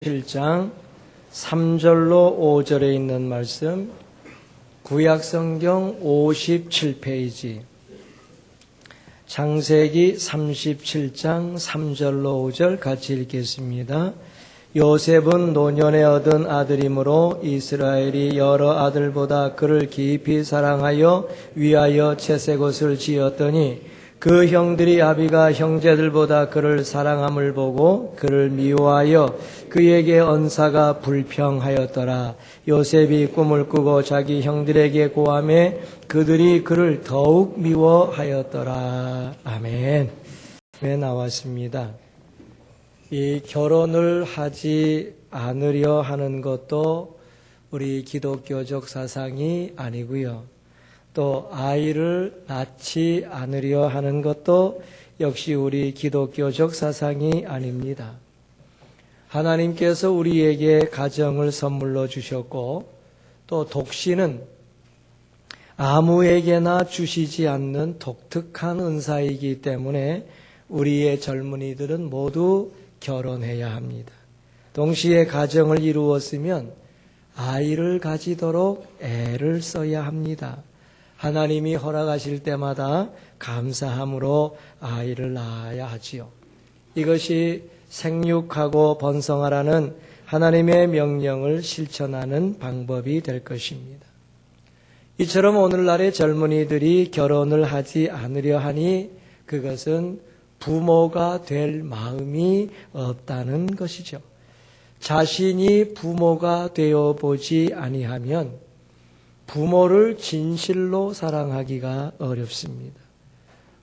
1장 3절로 5절에 있는 말씀, 구약성경 57페이지, 창세기 37장 3절로 5절 같이 읽겠습니다. 요셉은 노년에 얻은 아들이므로 이스라엘이 여러 아들보다 그를 깊이 사랑하여 위하여 채색옷을 지었더니 그 형들이 아비가 형제들보다 그를 사랑함을 보고 그를 미워하여 그에게 언사가 불평하였더라. 요셉이 꿈을 꾸고 자기 형들에게 고하매 그들이 그를 더욱 미워하였더라. 아멘. 네, 나왔습니다. 이 결혼을 하지 않으려 하는 것도 우리 기독교적 사상이 아니고요. 또 아이를 낳지 않으려 하는 것도 역시 우리 기독교적 사상이 아닙니다. 하나님께서 우리에게 가정을 선물로 주셨고 또 독신은 아무에게나 주시지 않는 독특한 은사이기 때문에 우리의 젊은이들은 모두 결혼해야 합니다. 동시에 가정을 이루었으면 아이를 가지도록 애를 써야 합니다. 하나님이 허락하실 때마다 감사함으로 아이를 낳아야 하지요. 이것이 생육하고 번성하라는 하나님의 명령을 실천하는 방법이 될 것입니다. 이처럼 오늘날의 젊은이들이 결혼을 하지 않으려 하니 그것은 부모가 될 마음이 없다는 것이죠. 자신이 부모가 되어 보지 아니하면 부모를 진실로 사랑하기가 어렵습니다.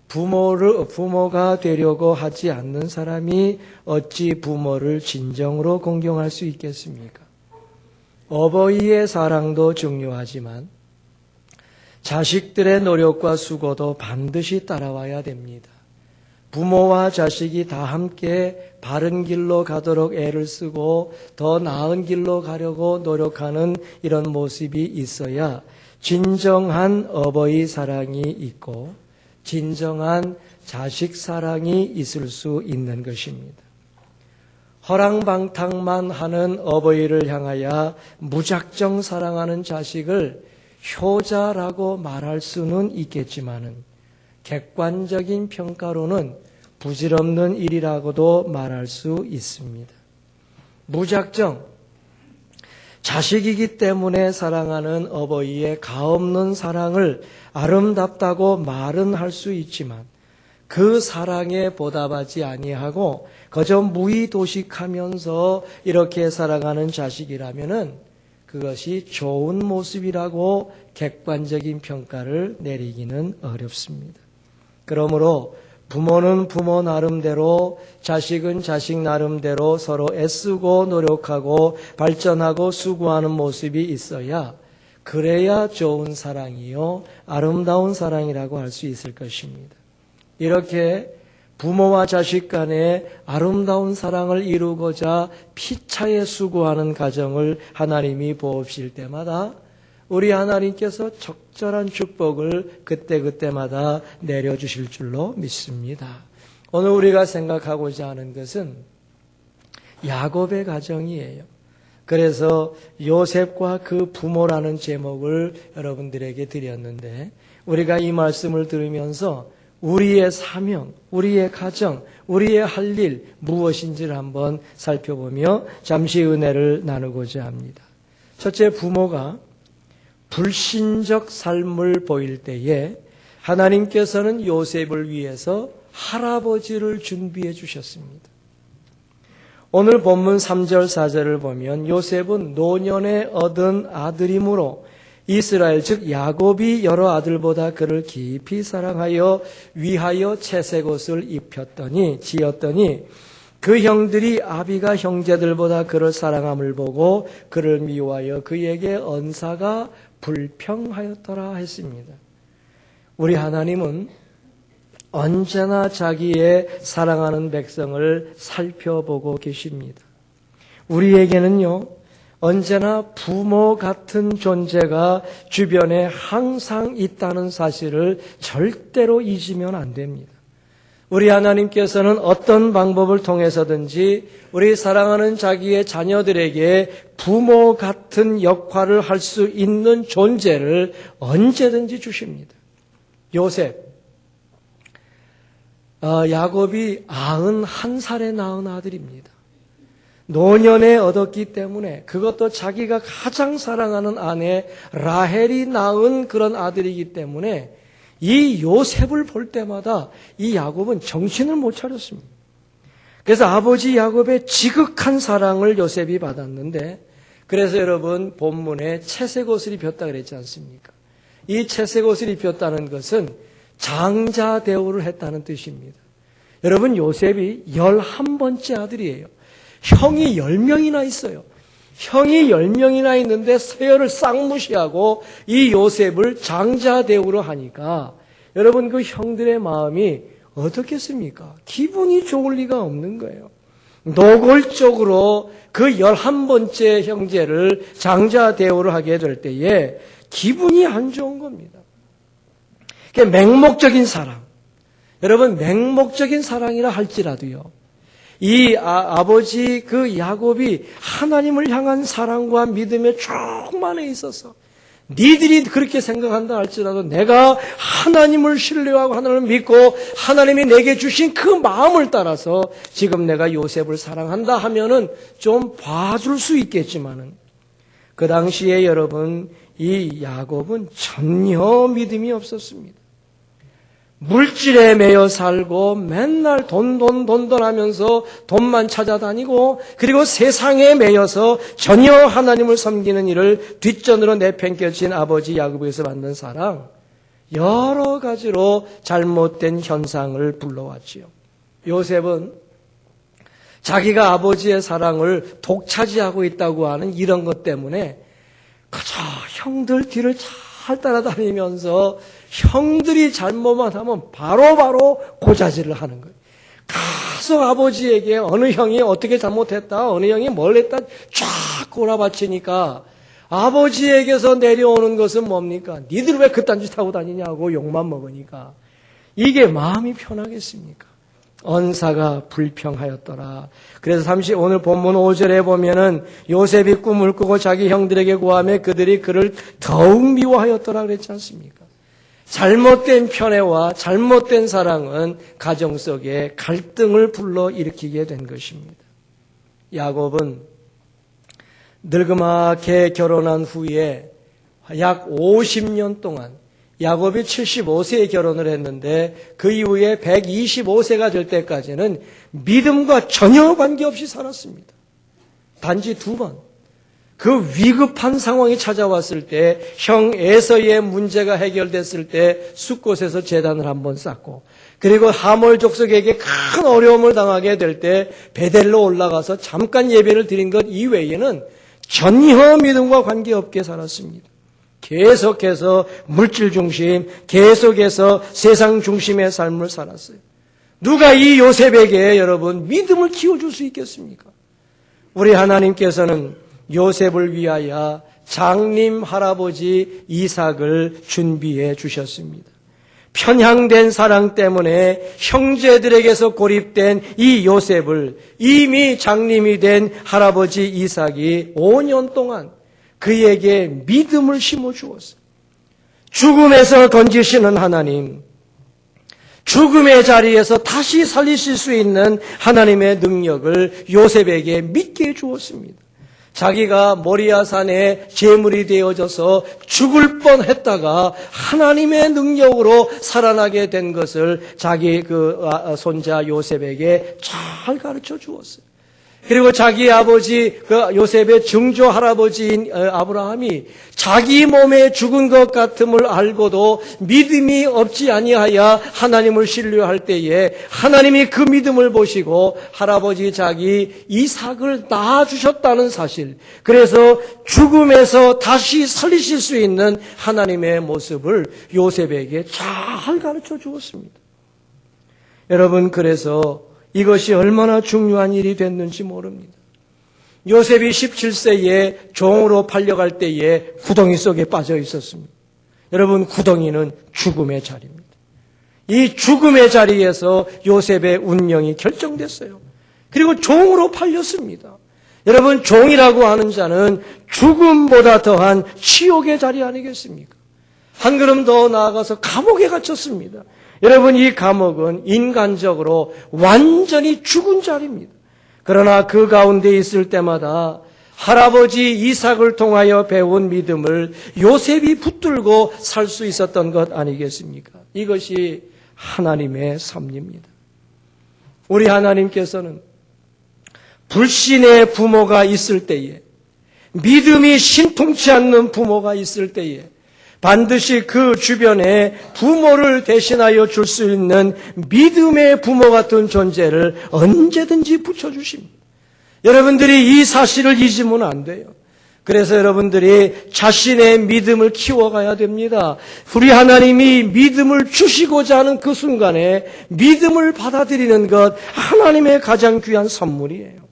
부모가 되려고 하지 않는 사람이 어찌 부모를 진정으로 공경할 수 있겠습니까? 어버이의 사랑도 중요하지만 자식들의 노력과 수고도 반드시 따라와야 됩니다. 부모와 자식이 다 함께 바른 길로 가도록 애를 쓰고 더 나은 길로 가려고 노력하는 이런 모습이 있어야 진정한 어버이 사랑이 있고 진정한 자식 사랑이 있을 수 있는 것입니다. 허랑방탕만 하는 어버이를 향하여 무작정 사랑하는 자식을 효자라고 말할 수는 있겠지만은 객관적인 평가로는 부질없는 일이라고도 말할 수 있습니다. 무작정 자식이기 때문에 사랑하는 어버이의 가없는 사랑을 아름답다고 말은 할 수 있지만 그 사랑에 보답하지 아니하고 그저 무의도식하면서 이렇게 사랑하는 자식이라면은 그것이 좋은 모습이라고 객관적인 평가를 내리기는 어렵습니다. 그러므로 부모는 부모 나름대로, 자식은 자식 나름대로 서로 애쓰고 노력하고 발전하고 수고하는 모습이 있어야 그래야 좋은 사랑이요 아름다운 사랑이라고 할 수 있을 것입니다. 이렇게 부모와 자식 간에 아름다운 사랑을 이루고자 피차에 수고하는 가정을 하나님이 보옵실 때마다 우리 하나님께서 적절한 축복을 그때그때마다 내려주실 줄로 믿습니다. 오늘 우리가 생각하고자 하는 것은 야곱의 가정이에요. 그래서 요셉과 그 부모라는 제목을 여러분들에게 드렸는데 우리가 이 말씀을 들으면서 우리의 사명, 우리의 가정, 우리의 할 일 무엇인지를 한번 살펴보며 잠시 은혜를 나누고자 합니다. 첫째, 부모가 불신적 삶을 보일 때에 하나님께서는 요셉을 위해서 할아버지를 준비해 주셨습니다. 오늘 본문 3절 4절을 보면 요셉은 노년에 얻은 아들이므로 이스라엘 즉 야곱이 여러 아들보다 그를 깊이 사랑하여 위하여 채색옷을 지었더니 그 형들이 아비가 형제들보다 그를 사랑함을 보고 그를 미워하여 그에게 언사가 불평하였더라 했습니다. 우리 하나님은 언제나 자기의 사랑하는 백성을 살펴보고 계십니다. 우리에게는요, 언제나 부모 같은 존재가 주변에 항상 있다는 사실을 절대로 잊으면 안 됩니다. 우리 하나님께서는 어떤 방법을 통해서든지 우리 사랑하는 자기의 자녀들에게 부모 같은 역할을 할 수 있는 존재를 언제든지 주십니다. 요셉, 야곱이 91살에 낳은 아들입니다. 노년에 얻었기 때문에 그것도 자기가 가장 사랑하는 아내 라헬이 낳은 그런 아들이기 때문에 이 요셉을 볼 때마다 이 야곱은 정신을 못 차렸습니다. 그래서 아버지 야곱의 지극한 사랑을 요셉이 받았는데, 그래서 여러분 본문에 채색 옷을 입혔다 그랬지 않습니까? 이 채색 옷을 입혔다는 것은 장자 대우를 했다는 뜻입니다. 여러분, 요셉이 11번째 아들이에요. 형이 10명이나 있어요. 형이 10명이나 있는데 서열을 싹 무시하고 이 요셉을 장자 대우로 하니까 여러분, 그 형들의 마음이 어떻겠습니까? 기분이 좋을 리가 없는 거예요. 노골적으로 그 11번째 형제를 장자 대우를 하게 될 때에 기분이 안 좋은 겁니다. 그게 맹목적인 사랑. 여러분, 맹목적인 사랑이라 할지라도요, 이 아버지 그 야곱이 하나님을 향한 사랑과 믿음에 충만해 있어서 니들이 그렇게 생각한다 할지라도 내가 하나님을 신뢰하고 하나님을 믿고 하나님이 내게 주신 그 마음을 따라서 지금 내가 요셉을 사랑한다 하면은 좀 봐줄 수 있겠지만은, 그 당시에 여러분, 이 야곱은 전혀 믿음이 없었습니다. 물질에 매여 살고 맨날 돈 하면서 돈만 찾아다니고, 그리고 세상에 매여서 전혀 하나님을 섬기는 일을 뒷전으로 내팽겨친 아버지 야곱에서 받는 사랑, 여러 가지로 잘못된 현상을 불러왔지요. 요셉은 자기가 아버지의 사랑을 독차지하고 있다고 하는 이런 것 때문에 그저 형들 뒤를 잘 따라다니면서 형들이 잘못만 하면 바로바로 고자질을 하는 거예요. 가서 아버지에게 어느 형이 어떻게 잘못했다, 어느 형이 뭘 했다 쫙 꼬라박히니까 아버지에게서 내려오는 것은 뭡니까? 니들 왜 그딴 짓 하고 다니냐고 욕만 먹으니까 이게 마음이 편하겠습니까? 언사가 불평하였더라. 그래서 오늘 본문 5절에 보면은 요셉이 꿈을 꾸고 자기 형들에게 고하며 그들이 그를 더욱 미워하였더라 그랬지 않습니까? 잘못된 편애와 잘못된 사랑은 가정 속에 갈등을 불러일으키게 된 것입니다. 야곱은 늙음하게 결혼한 후에 약 50년 동안, 야곱이 75세에 결혼을 했는데 그 이후에 125세가 될 때까지는 믿음과 전혀 관계없이 살았습니다. 단지 2번. 그 위급한 상황이 찾아왔을 때, 형 에서의 문제가 해결됐을 때 숫곳에서 제단을 한번 쌓고, 그리고 하몰 족속에게 큰 어려움을 당하게 될 때 베델로 올라가서 잠깐 예배를 드린 것 이외에는 전혀 믿음과 관계없게 살았습니다. 계속해서 물질 중심, 계속해서 세상 중심의 삶을 살았어요. 누가 이 요셉에게 여러분 믿음을 키워줄 수 있겠습니까? 우리 하나님께서는 요셉을 위하여 장님 할아버지 이삭을 준비해 주셨습니다. 편향된 사랑 때문에 형제들에게서 고립된 이 요셉을 이미 장님이 된 할아버지 이삭이 5년 동안 그에게 믿음을 심어주었어요. 죽음에서 건지시는 하나님, 죽음의 자리에서 다시 살리실 수 있는 하나님의 능력을 요셉에게 믿게 주었습니다. 자기가 모리아산에 제물이 되어져서 죽을 뻔했다가 하나님의 능력으로 살아나게 된 것을 자기 손자 요셉에게 잘 가르쳐 주었어요. 그리고 자기 아버지 요셉의 증조 할아버지인 아브라함이 자기 몸에 죽은 것 같음을 알고도 믿음이 없지 아니하여 하나님을 신뢰할 때에 하나님이 그 믿음을 보시고 할아버지 자기 이삭을 낳아주셨다는 사실, 그래서 죽음에서 다시 살리실 수 있는 하나님의 모습을 요셉에게 잘 가르쳐 주었습니다. 여러분, 그래서 이것이 얼마나 중요한 일이 됐는지 모릅니다. 요셉이 17세에 종으로 팔려갈 때에 구덩이 속에 빠져 있었습니다. 여러분, 구덩이는 죽음의 자리입니다. 이 죽음의 자리에서 요셉의 운명이 결정됐어요. 그리고 종으로 팔렸습니다. 여러분, 종이라고 하는 자는 죽음보다 더한 치욕의 자리 아니겠습니까? 한 걸음 더 나아가서 감옥에 갇혔습니다. 여러분, 이 감옥은 인간적으로 완전히 죽은 자리입니다. 그러나 그 가운데 있을 때마다 할아버지 이삭을 통하여 배운 믿음을 요셉이 붙들고 살 수 있었던 것 아니겠습니까? 이것이 하나님의 섭리입니다. 우리 하나님께서는 불신의 부모가 있을 때에, 믿음이 신통치 않는 부모가 있을 때에 반드시 그 주변에 부모를 대신하여 줄 수 있는 믿음의 부모 같은 존재를 언제든지 붙여주십니다. 여러분들이 이 사실을 잊으면 안 돼요. 그래서 여러분들이 자신의 믿음을 키워가야 됩니다. 우리 하나님이 믿음을 주시고자 하는 그 순간에 믿음을 받아들이는 것, 하나님의 가장 귀한 선물이에요.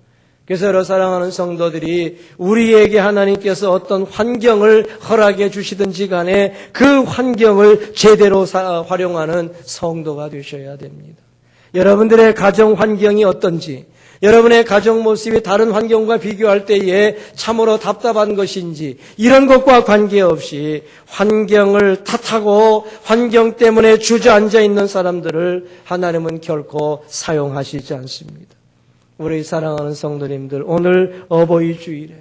그래서 여러 사랑하는 성도들이 우리에게 하나님께서 어떤 환경을 허락해 주시든지 간에 그 환경을 제대로 활용하는 성도가 되셔야 됩니다. 여러분들의 가정 환경이 어떤지, 여러분의 가정 모습이 다른 환경과 비교할 때에 참으로 답답한 것인지, 이런 것과 관계없이 환경을 탓하고 환경 때문에 주저앉아 있는 사람들을 하나님은 결코 사용하시지 않습니다. 우리 사랑하는 성도님들, 오늘 어버이 주일에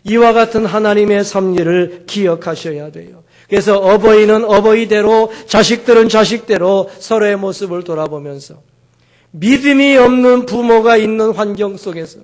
이와 같은 하나님의 섭리를 기억하셔야 돼요. 그래서 어버이는 어버이대로, 자식들은 자식대로 서로의 모습을 돌아보면서 믿음이 없는 부모가 있는 환경 속에서,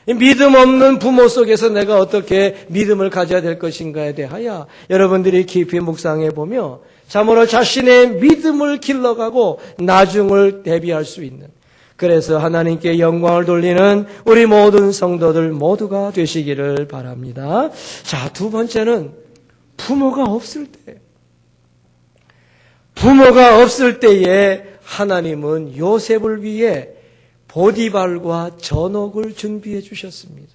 믿음 없는 부모 속에서 내가 어떻게 믿음을 가져야 될 것인가에 대하여 여러분들이 깊이 묵상해 보며 참으로 자신의 믿음을 길러가고 나중을 대비할 수 있는, 그래서 하나님께 영광을 돌리는 우리 모든 성도들 모두가 되시기를 바랍니다. 자, 두 번째는 부모가 없을 때. 부모가 없을 때에 하나님은 요셉을 위해 보디발과 전옥을 준비해 주셨습니다.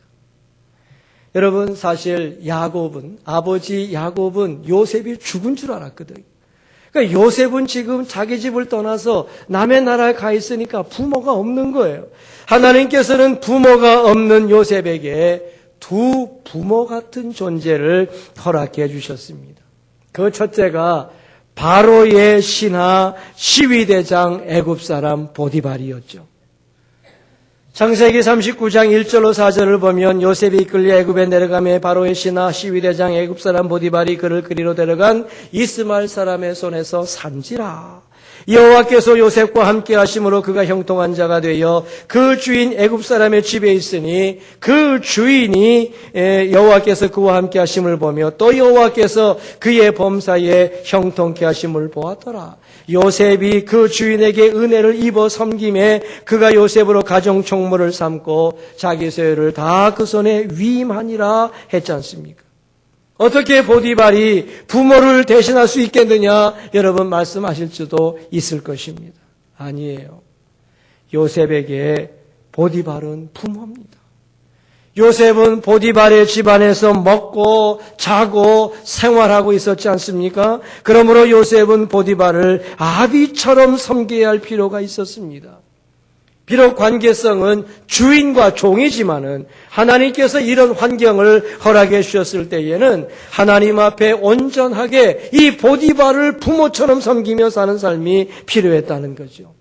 여러분, 사실 아버지 야곱은 요셉이 죽은 줄 알았거든요. 그러니까 요셉은 지금 자기 집을 떠나서 남의 나라에 가 있으니까 부모가 없는 거예요. 하나님께서는 부모가 없는 요셉에게 두 부모 같은 존재를 허락해 주셨습니다. 그 첫째가 바로의 신하 시위대장 애굽 사람 보디발이었죠. 창세기 39장 1절로 4절을 보면 요셉이 이끌려 애굽에 내려가며 바로의 신하 시위대장 애굽 사람 보디발이 그를 그리로 데려간 이스마엘 사람의 손에서 산지라. 여호와께서 요셉과 함께 하심으로 그가 형통한 자가 되어 그 주인 애굽 사람의 집에 있으니 그 주인이 여호와께서 그와 함께 하심을 보며 또 여호와께서 그의 범사에 형통케 하심을 보았더라. 요셉이 그 주인에게 은혜를 입어 섬김에 그가 요셉으로 가정 총무를 삼고 자기 소유를 다 그 손에 위임하니라 했지 않습니까? 어떻게 보디발이 부모를 대신할 수 있겠느냐? 여러분 말씀하실 수도 있을 것입니다. 아니에요. 요셉에게 보디발은 부모입니다. 요셉은 보디발의 집안에서 먹고 자고 생활하고 있었지 않습니까? 그러므로 요셉은 보디발을 아비처럼 섬겨야 할 필요가 있었습니다. 비록 관계성은 주인과 종이지만은 하나님께서 이런 환경을 허락해 주셨을 때에는 하나님 앞에 온전하게 이 보디발을 부모처럼 섬기며 사는 삶이 필요했다는 거죠.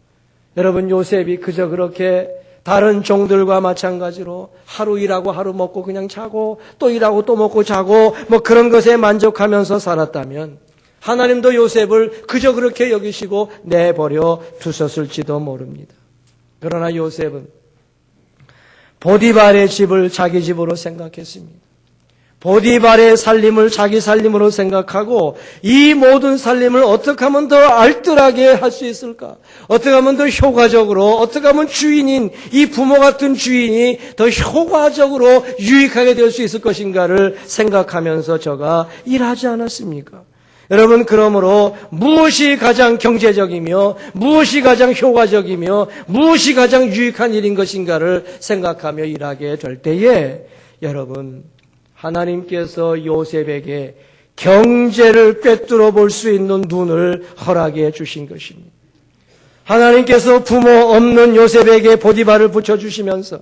여러분, 요셉이 그저 그렇게 다른 종들과 마찬가지로 하루 일하고 하루 먹고 그냥 자고 또 일하고 또 먹고 자고 뭐 그런 것에 만족하면서 살았다면 하나님도 요셉을 그저 그렇게 여기시고 내버려 두셨을지도 모릅니다. 그러나 요셉은 보디발의 집을 자기 집으로 생각했습니다. 보디발의 살림을 자기 살림으로 생각하고 이 모든 살림을 어떻게 하면 더 알뜰하게 할 수 있을까? 어떻게 하면 더 효과적으로, 어떻게 하면 주인인 이 부모 같은 주인이 더 효과적으로 유익하게 될 수 있을 것인가를 생각하면서 저가 일하지 않았습니까? 여러분, 그러므로 무엇이 가장 경제적이며 무엇이 가장 효과적이며 무엇이 가장 유익한 일인 것인가를 생각하며 일하게 될 때에 여러분, 하나님께서 요셉에게 경제를 꿰뚫어 볼 수 있는 눈을 허락해 주신 것입니다. 하나님께서 부모 없는 요셉에게 보디발을 붙여주시면서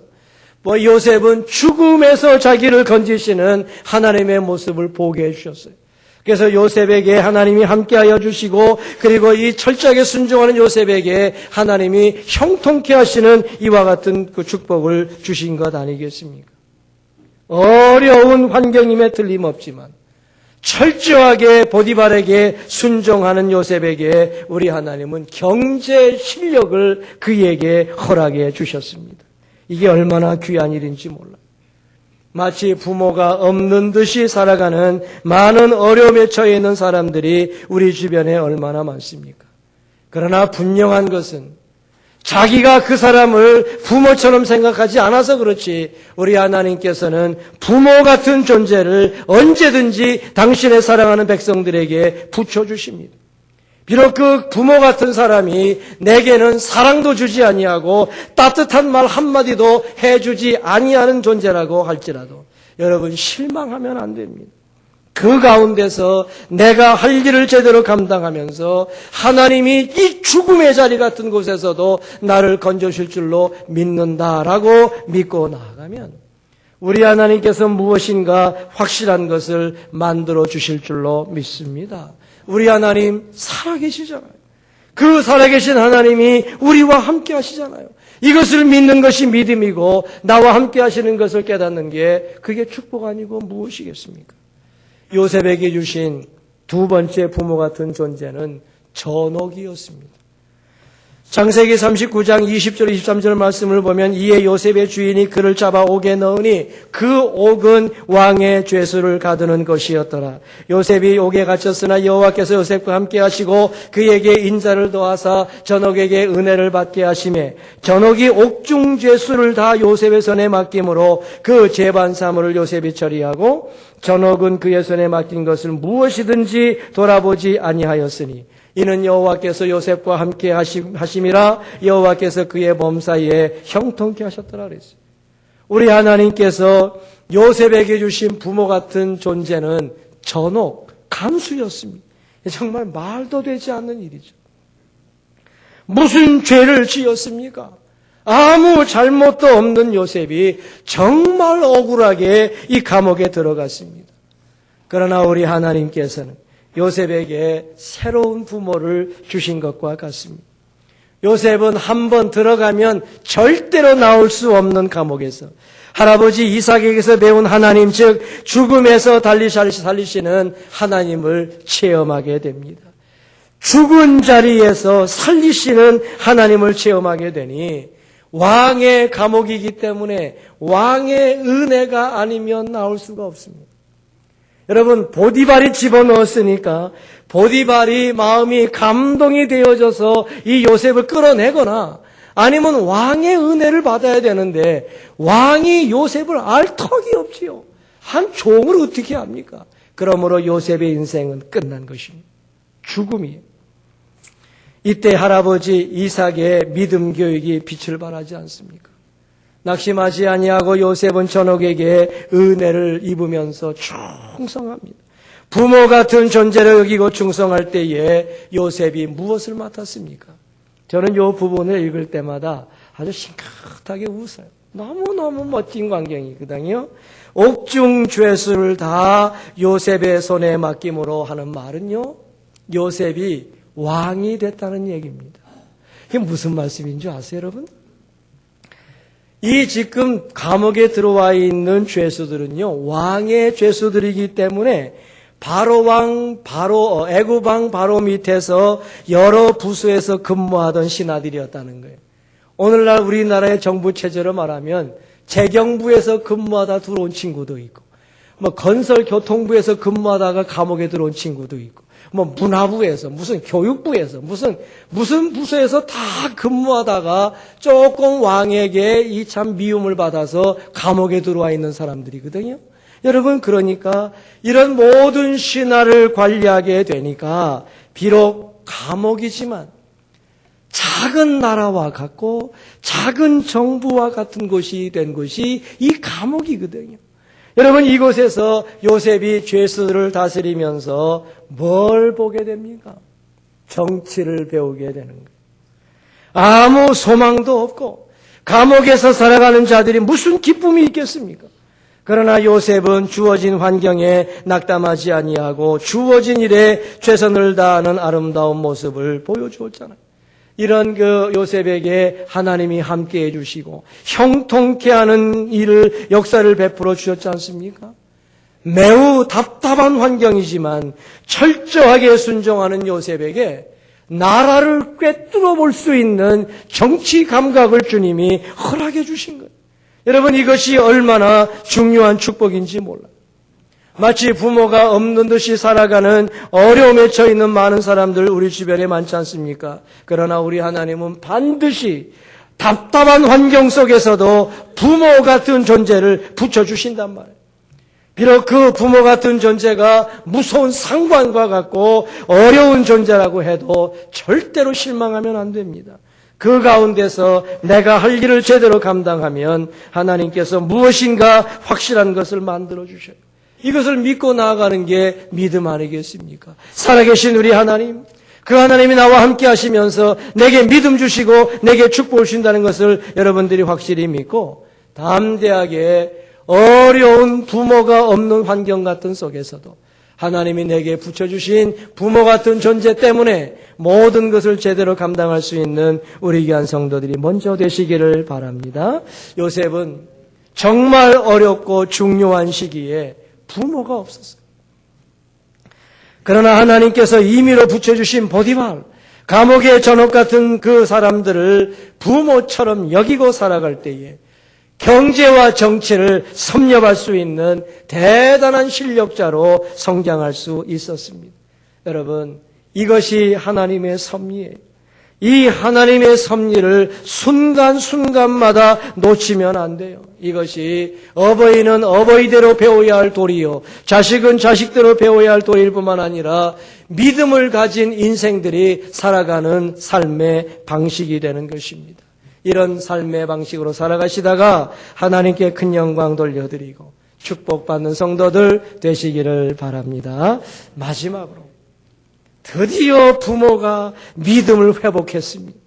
요셉은 죽음에서 자기를 건지시는 하나님의 모습을 보게 해주셨어요. 그래서 요셉에게 하나님이 함께하여 주시고, 그리고 이 철저하게 순종하는 요셉에게 하나님이 형통케 하시는 이와 같은 그 축복을 주신 것 아니겠습니까? 어려운 환경임에 틀림없지만 철저하게 보디발에게 순종하는 요셉에게 우리 하나님은 경제 실력을 그에게 허락해 주셨습니다. 이게 얼마나 귀한 일인지 몰라요. 마치 부모가 없는 듯이 살아가는 많은 어려움에 처해 있는 사람들이 우리 주변에 얼마나 많습니까? 그러나 분명한 것은 자기가 그 사람을 부모처럼 생각하지 않아서 그렇지, 우리 하나님께서는 부모 같은 존재를 언제든지 당신의 사랑하는 백성들에게 붙여주십니다. 비록 그 부모 같은 사람이 내게는 사랑도 주지 아니하고 따뜻한 말 한마디도 해주지 아니하는 존재라고 할지라도 여러분 실망하면 안 됩니다. 그 가운데서 내가 할 일을 제대로 감당하면서 하나님이 이 죽음의 자리 같은 곳에서도 나를 건져줄 줄로 믿는다라고 믿고 나아가면 우리 하나님께서 무엇인가 확실한 것을 만들어 주실 줄로 믿습니다. 우리 하나님 살아계시잖아요. 그 살아계신 하나님이 우리와 함께 하시잖아요. 이것을 믿는 것이 믿음이고 나와 함께 하시는 것을 깨닫는 게 그게 축복 아니고 무엇이겠습니까? 요셉에게 주신 두 번째 부모 같은 존재는 전옥이었습니다. 창세기 39장 20절 23절 말씀을 보면 이에 요셉의 주인이 그를 잡아 옥에 넣으니 그 옥은 왕의 죄수를 가두는 것이었더라. 요셉이 옥에 갇혔으나 여호와께서 요셉과 함께 하시고 그에게 인자를 더하사 전옥에게 은혜를 받게 하시매 전옥이 옥중 죄수를 다 요셉의 손에 맡김으로 그 재반 사물을 요셉이 처리하고 전옥은 그의 손에 맡긴 것을 무엇이든지 돌아보지 아니하였으니 이는 여호와께서 요셉과 함께 하심이라 여호와께서 그의 몸 사이에 형통케 하셨더라 그랬어요. 우리 하나님께서 요셉에게 주신 부모 같은 존재는 전옥, 간수였습니다. 정말 말도 되지 않는 일이죠. 무슨 죄를 지었습니까? 아무 잘못도 없는 요셉이 정말 억울하게 이 감옥에 들어갔습니다. 그러나 우리 하나님께서는 요셉에게 새로운 부모를 주신 것과 같습니다. 요셉은 한번 들어가면 절대로 나올 수 없는 감옥에서 할아버지 이삭에게서 배운 하나님, 즉 죽음에서 살리시는 하나님을 체험하게 됩니다. 죽은 자리에서 살리시는 하나님을 체험하게 되니 왕의 감옥이기 때문에 왕의 은혜가 아니면 나올 수가 없습니다. 여러분, 보디발이 집어넣었으니까 보디발이 마음이 감동이 되어져서 이 요셉을 끌어내거나 아니면 왕의 은혜를 받아야 되는데 왕이 요셉을 알 턱이 없지요. 한 종을 어떻게 합니까? 그러므로 요셉의 인생은 끝난 것입니다. 죽음이에요. 이때 할아버지 이삭의 믿음 교육이 빛을 발하지 않습니까? 낙심하지 아니하고 요셉은 전옥에게 은혜를 입으면서 충성합니다. 부모 같은 존재를 여기고 충성할 때에 요셉이 무엇을 맡았습니까? 저는 이 부분을 읽을 때마다 아주 심각하게 웃어요. 너무너무 멋진 광경이거든요. 옥중 죄수를 다 요셉의 손에 맡김으로 하는 말은요, 요셉이 왕이 됐다는 얘기입니다. 이게 무슨 말씀인 줄 아세요, 여러분? 이 지금 감옥에 들어와 있는 죄수들은요, 왕의 죄수들이기 때문에 바로 왕, 애굽 왕 바로 밑에서 여러 부서에서 근무하던 신하들이었다는 거예요. 오늘날 우리나라의 정부 체제로 말하면 재경부에서 근무하다 들어온 친구도 있고, 건설교통부에서 근무하다가 감옥에 들어온 친구도 있고, 문화부에서, 무슨 교육부에서, 무슨 부서에서 다 근무하다가 조금 왕에게 이 참 미움을 받아서 감옥에 들어와 있는 사람들이거든요. 여러분, 그러니까 이런 모든 신하를 관리하게 되니까 비록 감옥이지만 작은 나라와 같고 작은 정부와 같은 곳이 된 곳이 이 감옥이거든요. 여러분, 이곳에서 요셉이 죄수들을 다스리면서 뭘 보게 됩니까? 정치를 배우게 되는 거예요. 아무 소망도 없고 감옥에서 살아가는 자들이 무슨 기쁨이 있겠습니까? 그러나 요셉은 주어진 환경에 낙담하지 아니하고 주어진 일에 최선을 다하는 아름다운 모습을 보여주었잖아요. 이런 그 요셉에게 하나님이 함께해 주시고 형통케 하는 일을 역사를 베풀어 주셨지 않습니까? 매우 답답한 환경이지만 철저하게 순종하는 요셉에게 나라를 꿰뚫어 볼 수 있는 정치 감각을 주님이 허락해 주신 거예요. 여러분, 이것이 얼마나 중요한 축복인지 몰라요. 마치 부모가 없는 듯이 살아가는 어려움에 처해 있는 많은 사람들 우리 주변에 많지 않습니까? 그러나 우리 하나님은 반드시 답답한 환경 속에서도 부모 같은 존재를 붙여주신단 말이에요. 비록 그 부모 같은 존재가 무서운 상관과 같고 어려운 존재라고 해도 절대로 실망하면 안 됩니다. 그 가운데서 내가 할 일을 제대로 감당하면 하나님께서 무엇인가 확실한 것을 만들어 주셔요. 이것을 믿고 나아가는 게 믿음 아니겠습니까? 살아계신 우리 하나님, 그 하나님이 나와 함께 하시면서 내게 믿음 주시고 내게 축복을 주신다는 것을 여러분들이 확실히 믿고 담대하게 어려운 부모가 없는 환경 같은 속에서도 하나님이 내게 붙여주신 부모 같은 존재 때문에 모든 것을 제대로 감당할 수 있는 우리 귀한 성도들이 먼저 되시기를 바랍니다. 요셉은 정말 어렵고 중요한 시기에 부모가 없었어요. 그러나 하나님께서 임의로 붙여주신 보디발, 감옥의 전업 같은 그 사람들을 부모처럼 여기고 살아갈 때에 경제와 정치를 섭렵할 수 있는 대단한 실력자로 성장할 수 있었습니다. 여러분, 이것이 하나님의 섭리예요. 이 하나님의 섭리를 순간순간마다 놓치면 안 돼요. 이것이 어버이는 어버이대로 배워야 할 도리요, 자식은 자식대로 배워야 할 도리일 뿐만 아니라 믿음을 가진 인생들이 살아가는 삶의 방식이 되는 것입니다. 이런 삶의 방식으로 살아가시다가 하나님께 큰 영광 돌려드리고 축복받는 성도들 되시기를 바랍니다. 마지막으로 드디어 부모가 믿음을 회복했습니다.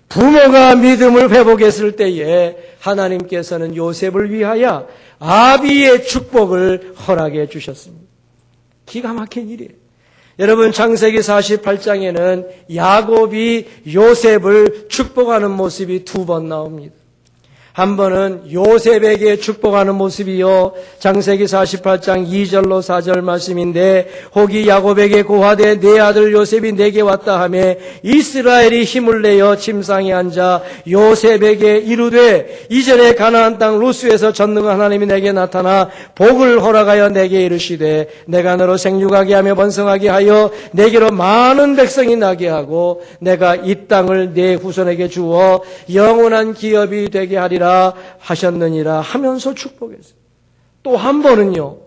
부모가 믿음을 회복했을 때에 하나님께서는 요셉을 위하여 아비의 축복을 허락해 주셨습니다. 기가 막힌 일이에요. 여러분, 창세기 48장에는 야곱이 요셉을 축복하는 모습이 2번 나옵니다. 한 번은 요셉에게 축복하는 모습이요, 창세기 48장 2절로 4절 말씀인데, 혹이 야곱에게 고하되 내 아들 요셉이 내게 왔다 하매 이스라엘이 힘을 내어 침상에 앉아 요셉에게 이르되 이전에 가나안 땅 루스에서 전능한 하나님이 내게 나타나 복을 허락하여 내게 이르시되 내가 너로 생육하게 하며 번성하게 하여 내게로 많은 백성이 나게 하고 내가 이 땅을 내 후손에게 주어 영원한 기업이 되게 하리라 하셨느니라 하면서 축복했어요. 또 한 번은요,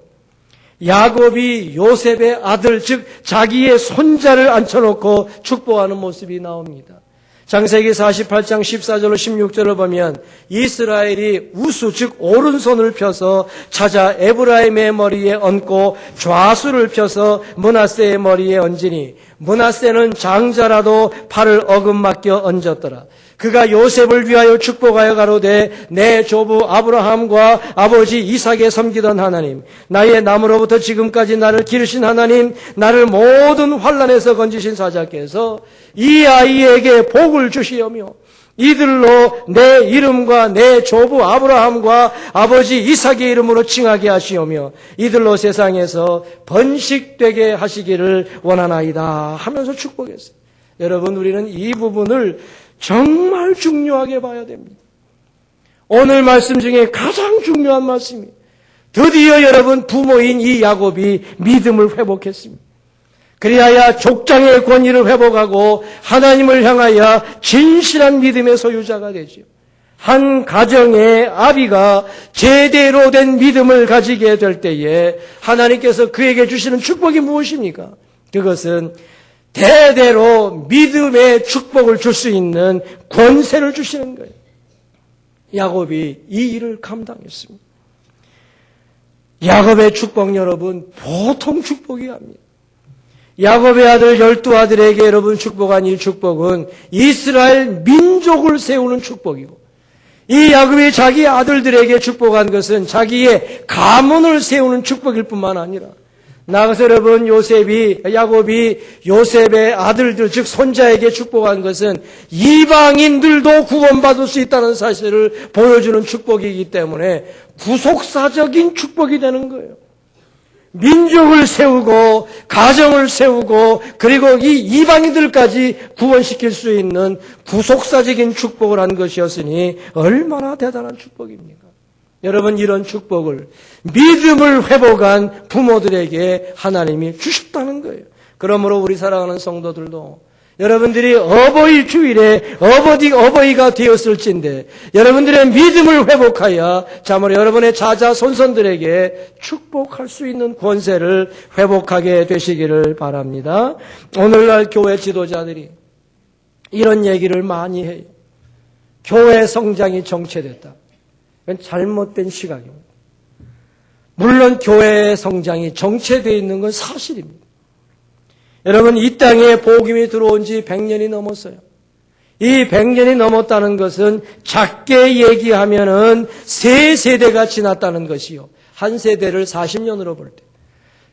야곱이 요셉의 아들, 즉 자기의 손자를 앉혀놓고 축복하는 모습이 나옵니다. 창세기 48장 14절로 16절을 보면 이스라엘이 우수, 즉 오른손을 펴서 찾아 에브라임의 머리에 얹고 좌수를 펴서 므낫세의 머리에 얹으니 므낫세는 장자라도 팔을 어긋맞겨 얹었더라. 그가 요셉을 위하여 축복하여 가로되 내 조부 아브라함과 아버지 이삭에 섬기던 하나님, 나의 남으로부터 지금까지 나를 기르신 하나님, 나를 모든 환난에서 건지신 사자께서 이 아이에게 복을 주시오며 이들로 내 이름과 내 조부 아브라함과 아버지 이삭의 이름으로 칭하게 하시오며 이들로 세상에서 번식되게 하시기를 원하나이다 하면서 축복했어요. 여러분, 우리는 이 부분을 정말 중요하게 봐야 됩니다. 오늘 말씀 중에 가장 중요한 말씀이에요. 드디어 여러분, 부모인 이 야곱이 믿음을 회복했습니다. 그리하여 족장의 권위를 회복하고 하나님을 향하여 진실한 믿음의 소유자가 되죠. 한 가정의 아비가 제대로 된 믿음을 가지게 될 때에 하나님께서 그에게 주시는 축복이 무엇입니까? 그것은 대대로 믿음의 축복을 줄 수 있는 권세를 주시는 거예요. 야곱이 이 일을 감당했습니다. 야곱의 축복, 여러분, 보통 축복이 아닙니다. 야곱의 아들 12아들에게 여러분 축복한 이 축복은 이스라엘 민족을 세우는 축복이고, 이 야곱이 자기 아들들에게 축복한 것은 자기의 가문을 세우는 축복일 뿐만 아니라, 나아가서 여러분 야곱이 요셉의 아들들 즉 손자에게 축복한 것은 이방인들도 구원받을 수 있다는 사실을 보여주는 축복이기 때문에 구속사적인 축복이 되는 거예요. 민족을 세우고 가정을 세우고 그리고 이 이방인들까지 구원시킬 수 있는 구속사적인 축복을 한 것이었으니 얼마나 대단한 축복입니까? 여러분, 이런 축복을 믿음을 회복한 부모들에게 하나님이 주셨다는 거예요. 그러므로 우리 사랑하는 성도들도 여러분들이 어버이 주일에 어버이가 되었을진데 여러분들의 믿음을 회복하여 참으로 여러분의 자자 손손들에게 축복할 수 있는 권세를 회복하게 되시기를 바랍니다. 오늘날 교회 지도자들이 이런 얘기를 많이 해요. 교회 성장이 정체됐다. 이건 잘못된 시각입니다. 물론 교회의 성장이 정체되어 있는 건 사실입니다. 여러분, 이 땅에 복음이 들어온 지 100년이 넘었어요. 이 100년이 넘었다는 것은 작게 얘기하면은 3세대가 지났다는 것이요. 한 세대를 40년으로 볼 때.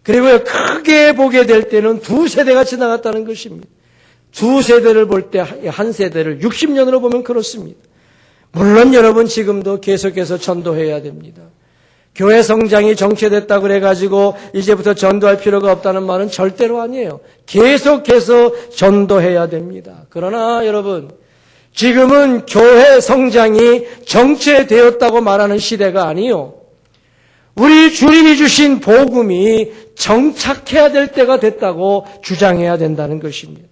그리고 크게 보게 될 때는 2세대가 지나갔다는 것입니다. 2세대를 볼 때 한 세대를 60년으로 보면 그렇습니다. 물론 여러분 지금도 계속해서 전도해야 됩니다. 교회 성장이 정체됐다고 그래가지고 이제부터 전도할 필요가 없다는 말은 절대로 아니에요. 계속해서 전도해야 됩니다. 그러나 여러분, 지금은 교회 성장이 정체되었다고 말하는 시대가 아니요. 우리 주님이 주신 복음이 정착해야 될 때가 됐다고 주장해야 된다는 것입니다.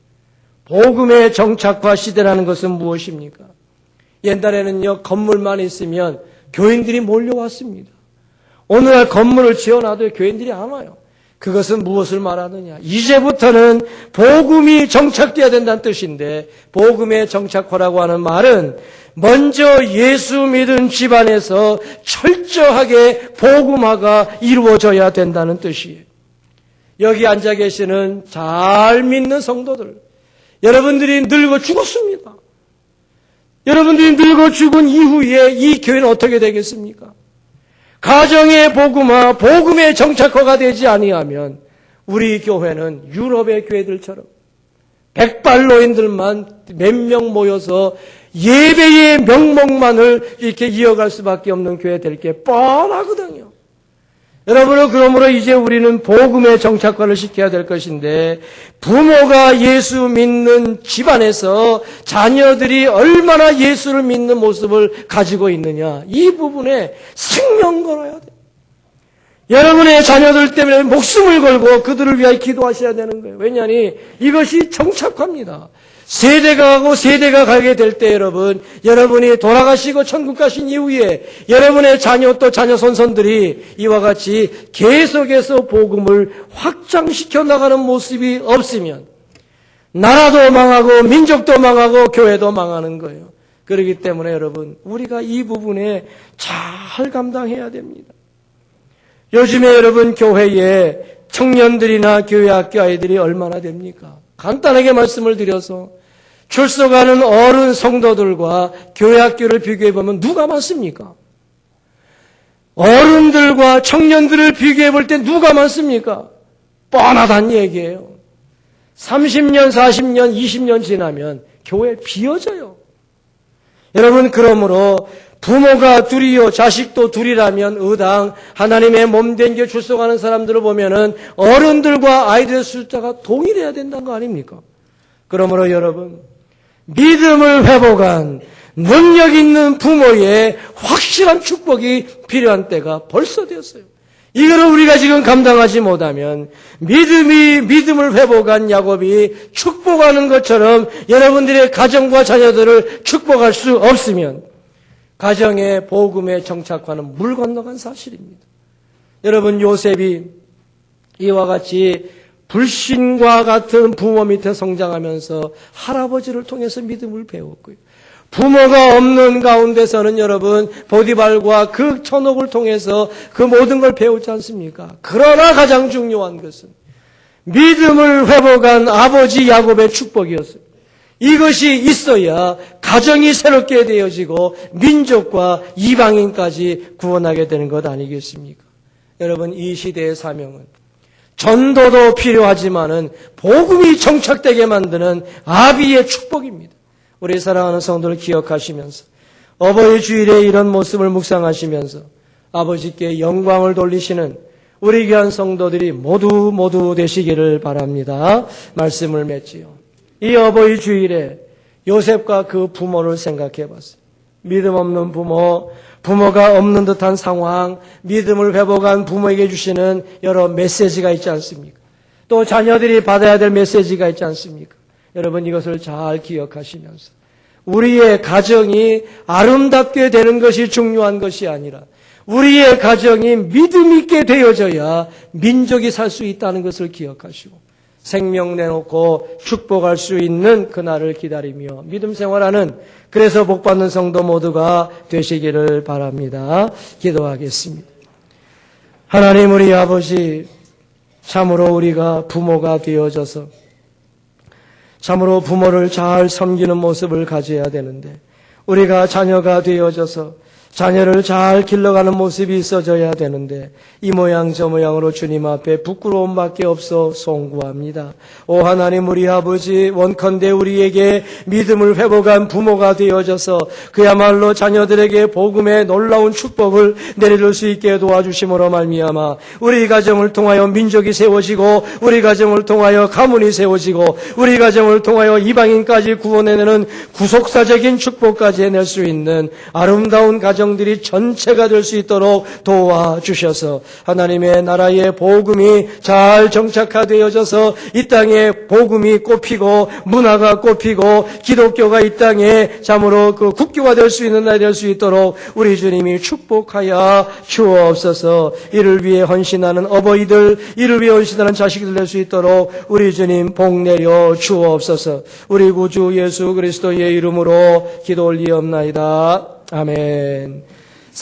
복음의 정착화 시대라는 것은 무엇입니까? 옛날에는요, 건물만 있으면 교인들이 몰려왔습니다. 오늘날 건물을 지어놔도 교인들이 안 와요. 그것은 무엇을 말하느냐? 이제부터는 복음이 정착되어야 된다는 뜻인데, 복음의 정착화라고 하는 말은 먼저 예수 믿은 집안에서 철저하게 복음화가 이루어져야 된다는 뜻이에요. 여기 앉아 계시는 잘 믿는 성도들, 여러분들이 늙어 죽었습니다. 여러분들이 늙어 죽은 이후에 이 교회는 어떻게 되겠습니까? 가정의 복음화, 복음의 정착화가 되지 아니하면 우리 교회는 유럽의 교회들처럼 백발노인들만 몇 명 모여서 예배의 명목만을 이렇게 이어갈 수밖에 없는 교회 될 게 뻔하거든요. 여러분, 그러므로 이제 우리는 복음의 정착화를 시켜야 될 것인데, 부모가 예수 믿는 집안에서 자녀들이 얼마나 예수를 믿는 모습을 가지고 있느냐, 이 부분에 생명 걸어야 돼요. 여러분의 자녀들 때문에 목숨을 걸고 그들을 위하여 기도하셔야 되는 거예요. 왜냐하니 이것이 정착화입니다. 세대가 가고 세대가 가게 될 때 여러분이 돌아가시고 천국 가신 이후에 여러분의 자녀 또 자녀 손손들이 이와 같이 계속해서 복음을 확장시켜 나가는 모습이 없으면 나라도 망하고 민족도 망하고 교회도 망하는 거예요. 그렇기 때문에 여러분, 우리가 이 부분에 잘 감당해야 됩니다. 요즘에 여러분 교회에 청년들이나 교회 학교 아이들이 얼마나 됩니까? 간단하게 말씀을 드려서 출석하는 어른 성도들과 교회 학교를 비교해보면 누가 많습니까? 어른들과 청년들을 비교해볼 때 누가 많습니까? 뻔하단 얘기예요. 30년, 40년, 20년 지나면 교회 비어져요. 여러분, 그러므로 부모가 둘이요 자식도 둘이라면 의당 하나님의 몸된 게 출석하는 사람들을 보면은 어른들과 아이들의 숫자가 동일해야 된다는 거 아닙니까? 그러므로 여러분, 믿음을 회복한 능력 있는 부모의 확실한 축복이 필요한 때가 벌써 되었어요. 이거를 우리가 지금 감당하지 못하면 믿음을 회복한 야곱이 축복하는 것처럼 여러분들의 가정과 자녀들을 축복할 수 없으면 가정의 복음의 정착화는 물 건너간 사실입니다. 여러분, 요셉이 이와 같이 불신과 같은 부모 밑에 성장하면서 할아버지를 통해서 믿음을 배웠고요. 부모가 없는 가운데서는 여러분 보디발과 그 천옥을 통해서 그 모든 걸 배우지 않습니까? 그러나 가장 중요한 것은 믿음을 회복한 아버지 야곱의 축복이었어요. 이것이 있어야 가정이 새롭게 되어지고 민족과 이방인까지 구원하게 되는 것 아니겠습니까? 여러분, 이 시대의 사명은 전도도 필요하지만은 복음이 정착되게 만드는 아비의 축복입니다. 우리 사랑하는 성도를 기억하시면서 어버이 주일에 이런 모습을 묵상하시면서 아버지께 영광을 돌리시는 우리 귀한 성도들이 모두 되시기를 바랍니다. 말씀을 맺지요. 이 어버이 주일에 요셉과 그 부모를 생각해 봤어요. 믿음 없는 부모가 없는 듯한 상황, 믿음을 회복한 부모에게 주시는 여러 메시지가 있지 않습니까? 또 자녀들이 받아야 될 메시지가 있지 않습니까? 여러분, 이것을 잘 기억하시면서 우리의 가정이 아름답게 되는 것이 중요한 것이 아니라 우리의 가정이 믿음 있게 되어져야 민족이 살 수 있다는 것을 기억하시고 생명 내놓고 축복할 수 있는 그날을 기다리며 믿음 생활하는, 그래서 복받는 성도 모두가 되시기를 바랍니다. 기도하겠습니다. 하나님, 우리 아버지, 참으로 우리가 부모가 되어져서 참으로 부모를 잘 섬기는 모습을 가져야 되는데, 우리가 자녀가 되어져서 자녀를 잘 길러가는 모습이 있어져야 되는데 이 모양 저 모양으로 주님 앞에 부끄러움밖에 없어 송구합니다. 오 하나님, 우리 아버지, 원컨대 우리에게 믿음을 회복한 부모가 되어져서 그야말로 자녀들에게 복음의 놀라운 축복을 내려줄 수 있게 도와주심으로 말미암아 우리 가정을 통하여 민족이 세워지고 우리 가정을 통하여 가문이 세워지고 우리 가정을 통하여 이방인까지 구원해내는 구속사적인 축복까지 해낼 수 있는 아름다운 가정들이 전체가 될 수 있도록 도와주셔서 하나님의 나라의 복음이 잘 정착화되어져서 이 땅에 복음이 꽃피고 문화가 꽃피고 기독교가 이 땅에 참으로 그 국교가 될 수 있는 날이 될 수 있도록 우리 주님이 축복하여 주옵소서. 이를 위해 헌신하는 어버이들, 이를 위해 헌신하는 자식들 될 수 있도록 우리 주님 복 내려 주옵소서. 우리 구주 예수 그리스도의 이름으로 기도 올리옵나이다. 아멘.